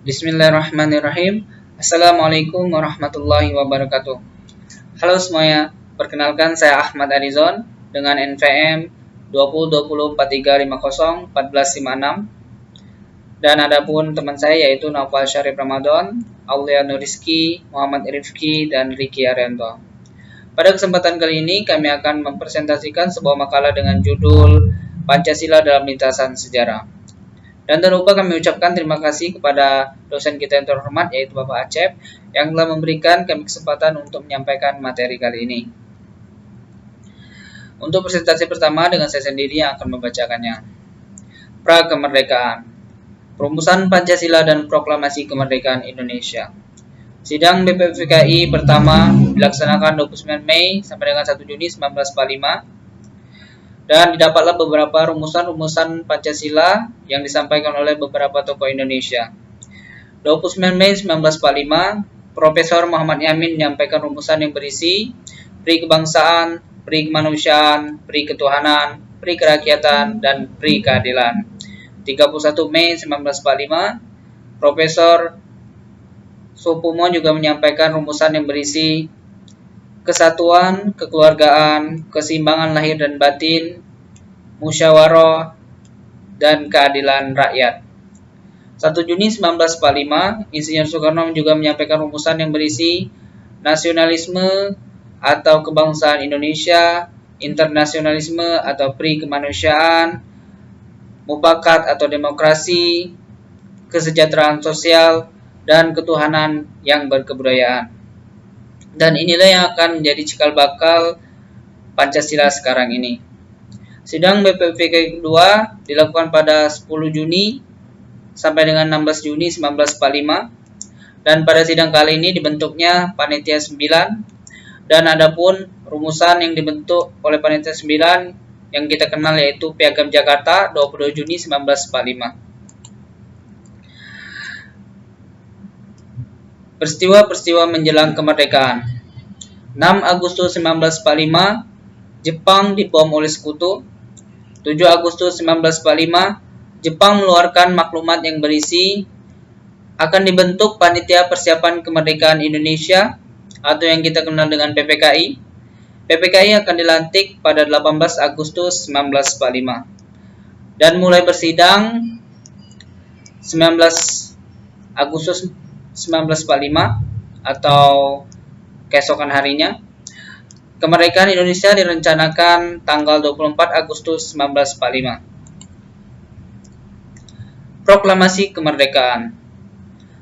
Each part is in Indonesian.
Bismillahirrahmanirrahim. Assalamualaikum warahmatullahi wabarakatuh. Halo semuanya, perkenalkan saya Ahmad Arizon dengan NVM 202043501456 dan adapun teman saya yaitu Naufal Syarif Ramadan, Aulia Nuriski, Muhammad Rifki, dan Riki Arianto. Pada kesempatan kali ini kami akan mempresentasikan sebuah makalah dengan judul Pancasila dalam Lintasan Sejarah. Dan tak lupa kami ucapkan terima kasih kepada dosen kita yang terhormat yaitu Bapak Acep yang telah memberikan kami kesempatan untuk menyampaikan materi kali ini. Untuk presentasi pertama dengan saya sendiri yang akan membacakannya. Pra-kemerdekaan. Perumusan Pancasila dan Proklamasi Kemerdekaan Indonesia. Sidang BPFKI pertama dilaksanakan 29 Mei sampai dengan 1 Juni 1945. Dan didapatlah beberapa rumusan-rumusan Pancasila yang disampaikan oleh beberapa tokoh Indonesia. 29 Mei 1945, Profesor Muhammad Yamin menyampaikan rumusan yang berisi pri kebangsaan, pri kemanusiaan, pri ketuhanan, pri kerakyatan, dan pri keadilan. 31 Mei 1945, Profesor Soepomo juga menyampaikan rumusan yang berisi kesatuan, kekeluargaan, keseimbangan lahir dan batin, musyawarah, dan keadilan rakyat. 1 Juni 1945, Insinyur Soekarno juga menyampaikan rumusan yang berisi nasionalisme atau kebangsaan Indonesia, internasionalisme atau pri kemanusiaan, mufakat atau demokrasi, kesejahteraan sosial, dan ketuhanan yang berkebudayaan. Dan inilah yang akan menjadi cikal bakal Pancasila sekarang ini. Sidang BPFK kedua dilakukan pada 10 Juni sampai dengan 16 Juni 1945. Dan pada sidang kali ini dibentuknya Panitia 9. Dan adapun rumusan yang dibentuk oleh Panitia 9 yang kita kenal yaitu Piagam Jakarta 22 Juni 1945. Peristiwa-peristiwa menjelang kemerdekaan. 6 Agustus 1945, Jepang dibom oleh Sekutu. 7 Agustus 1945, Jepang mengeluarkan maklumat yang berisi akan dibentuk Panitia Persiapan Kemerdekaan Indonesia atau yang kita kenal dengan PPKI. PPKI akan dilantik pada 18 Agustus 1945 dan mulai bersidang 19 Agustus 1945 atau keesokan harinya. Kemerdekaan Indonesia direncanakan tanggal 24 Agustus 1945. Proklamasi Kemerdekaan.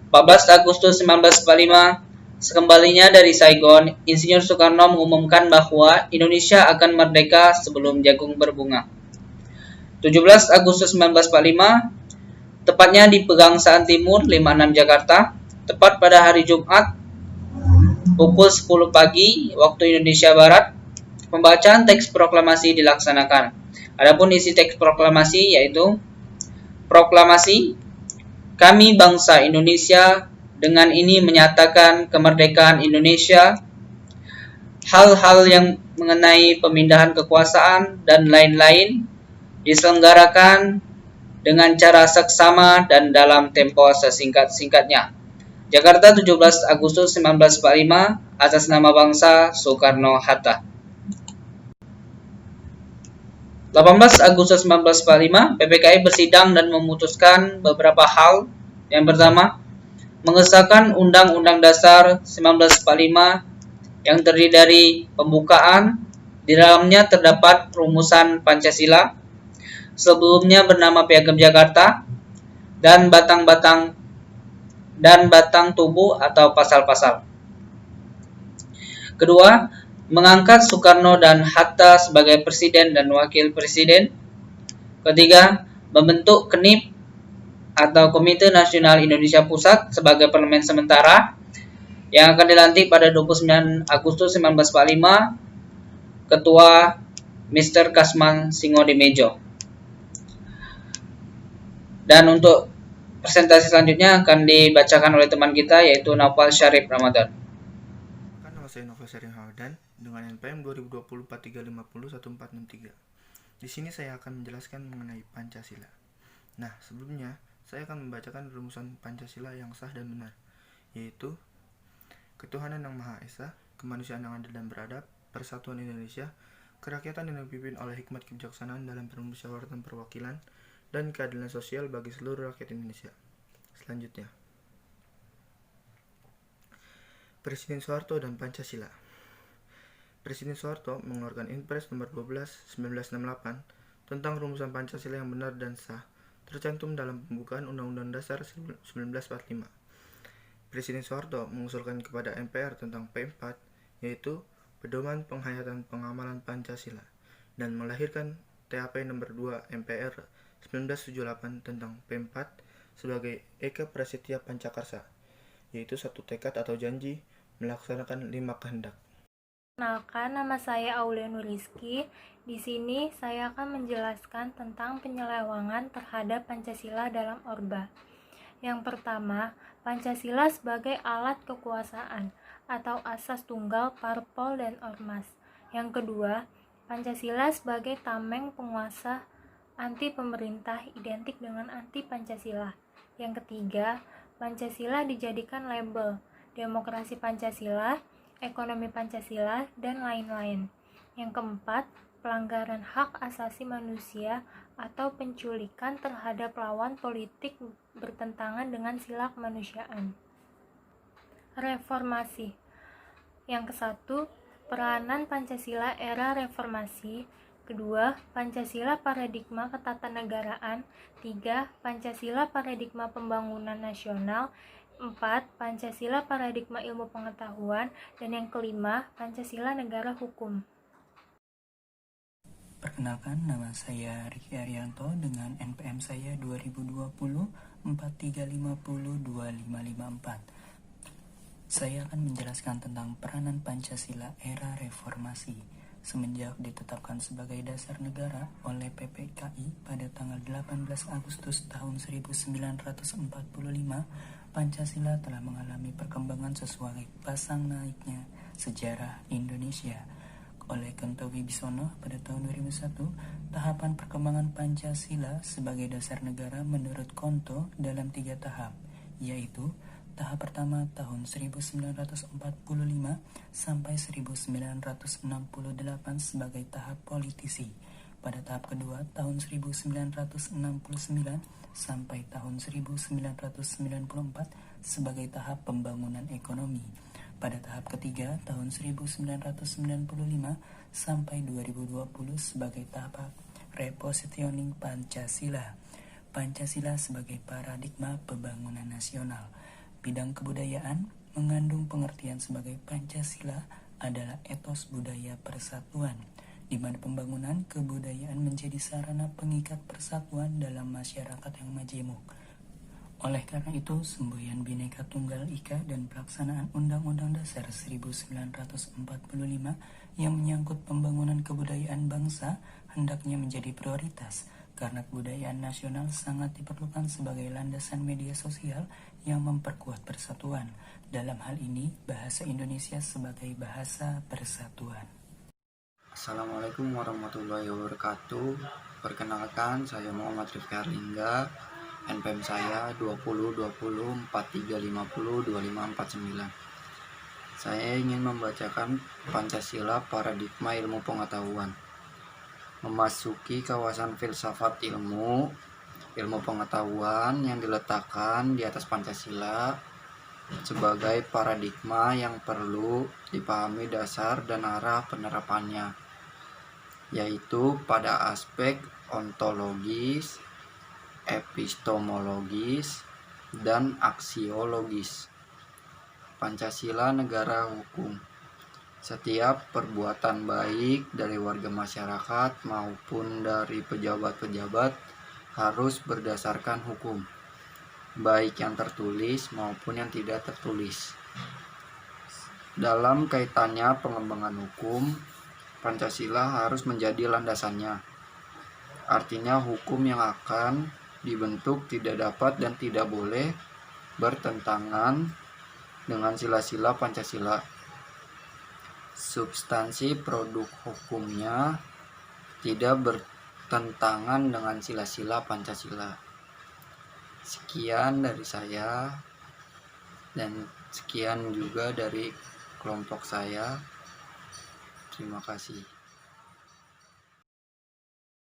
14 Agustus 1945, sekembalinya dari Saigon, Insinyur Soekarno mengumumkan bahwa Indonesia akan merdeka sebelum jagung berbunga. 17 Agustus 1945, tepatnya di Pegangsaan Timur 56 Jakarta, tepat pada hari Jumat pukul 10 pagi waktu Indonesia Barat, pembacaan teks proklamasi dilaksanakan. Adapun isi teks proklamasi yaitu proklamasi, kami bangsa Indonesia dengan ini menyatakan kemerdekaan Indonesia, hal-hal yang mengenai pemindahan kekuasaan dan lain-lain diselenggarakan dengan cara seksama dan dalam tempo sesingkat-singkatnya. Jakarta 17 Agustus 1945 atas nama bangsa Soekarno-Hatta. 18 Agustus 1945, PPKI bersidang dan memutuskan beberapa hal. Yang pertama, mengesahkan Undang-Undang Dasar 1945 yang terdiri dari pembukaan, di dalamnya terdapat rumusan Pancasila, sebelumnya bernama Piagam Jakarta, dan batang tubuh atau pasal-pasal. Kedua, mengangkat Soekarno dan Hatta sebagai presiden dan wakil presiden. Ketiga, membentuk KNIP atau Komite Nasional Indonesia Pusat sebagai parlemen sementara yang akan dilantik pada 29 Agustus 1945. Ketua Mr. Kasman Singodimejo. Dan untuk presentasi selanjutnya akan dibacakan oleh teman kita yaitu Naufal Syarif Ramadan. Nama saya Naufal Syarif Ramadan dengan NPM 202043501463. Di sini saya akan menjelaskan mengenai Pancasila. Nah, sebelumnya Saya akan membacakan rumusan Pancasila yang sah dan benar, yaitu ketuhanan yang Maha Esa, kemanusiaan yang adil dan beradab, persatuan Indonesia, kerakyatan yang dipimpin oleh hikmat kebijaksanaan dalam permusyawaratan perwakilan, dan keadilan sosial bagi seluruh rakyat Indonesia. Selanjutnya, Presiden Soeharto dan Pancasila. Presiden Soeharto mengeluarkan Inpres nomor 12 1968 tentang rumusan Pancasila yang benar dan sah, tercantum dalam pembukaan Undang-Undang Dasar 1945. Presiden Soeharto mengusulkan kepada MPR tentang P4, yaitu Pedoman Penghayatan Pengamalan Pancasila, dan melahirkan TAP nomor 2 MPR 1978 tentang P4 sebagai Eka Prasetya Pancakarsa, yaitu satu tekad atau janji melaksanakan 5 kehendak. Perkenalkan, nama saya Aulia Nuriski. Di sini saya akan menjelaskan tentang penyelewangan terhadap Pancasila dalam Orba. Yang pertama, Pancasila sebagai alat kekuasaan atau asas tunggal parpol dan ormas. Yang kedua, Pancasila sebagai tameng penguasa anti pemerintah identik dengan anti Pancasila. Yang ketiga, Pancasila dijadikan label demokrasi Pancasila, ekonomi Pancasila, dan lain-lain. Yang keempat, pelanggaran hak asasi manusia atau penculikan terhadap lawan politik bertentangan dengan sila kemanusiaan. Reformasi. Yang kesatu, peranan Pancasila era reformasi. Kedua, Pancasila paradigma ketatanegaraan. 3. Pancasila paradigma pembangunan nasional. 4. Pancasila paradigma ilmu pengetahuan. Dan yang kelima, Pancasila negara hukum. Perkenalkan, nama saya Riki Arianto dengan NPM saya 2020 4350 2554. Saya akan menjelaskan tentang peranan Pancasila era reformasi. Semenjak ditetapkan sebagai dasar negara oleh PPKI pada tanggal 18 Agustus tahun 1945, Pancasila telah mengalami perkembangan sesuai pasang naiknya sejarah Indonesia. Oleh Kento Wibisono pada tahun 2001, tahapan perkembangan Pancasila sebagai dasar negara menurut Konto dalam 3 tahap, yaitu tahap pertama tahun 1945 sampai 1968 sebagai tahap politisi. Pada tahap kedua tahun 1969 sampai tahun 1994 sebagai tahap pembangunan ekonomi. Pada tahap ketiga tahun 1995 sampai 2020 sebagai tahap repositioning Pancasila. Pancasila sebagai paradigma pembangunan nasional. Bidang kebudayaan mengandung pengertian sebagai Pancasila adalah etos budaya persatuan, di mana pembangunan kebudayaan menjadi sarana pengikat persatuan dalam masyarakat yang majemuk. Oleh karena itu, semboyan Bhinneka Tunggal Ika dan pelaksanaan Undang-Undang Dasar 1945 yang menyangkut pembangunan kebudayaan bangsa hendaknya menjadi prioritas, karena kebudayaan nasional sangat diperlukan sebagai landasan media sosial yang memperkuat persatuan. Dalam hal ini, bahasa Indonesia sebagai bahasa persatuan. Assalamualaikum warahmatullahi wabarakatuh. Perkenalkan, saya Muhammad Rifki Arlingga. NPM saya 202043502549. Saya ingin membacakan Pancasila paradigma ilmu pengetahuan. Memasuki kawasan filsafat ilmu pengetahuan yang diletakkan di atas Pancasila sebagai paradigma yang perlu dipahami dasar dan arah penerapannya, yaitu pada aspek ontologis, epistemologis, dan aksiologis. Pancasila negara hukum. Setiap perbuatan baik dari warga masyarakat maupun dari pejabat-pejabat harus berdasarkan hukum, baik yang tertulis maupun yang tidak tertulis. Dalam kaitannya pengembangan hukum, Pancasila harus menjadi landasannya. Artinya hukum yang akan dibentuk tidak dapat dan tidak boleh bertentangan dengan sila-sila Pancasila. Substansi produk hukumnya tidak bertentangan dengan sila-sila Pancasila. Sekian dari saya dan sekian juga dari kelompok saya. Terima kasih.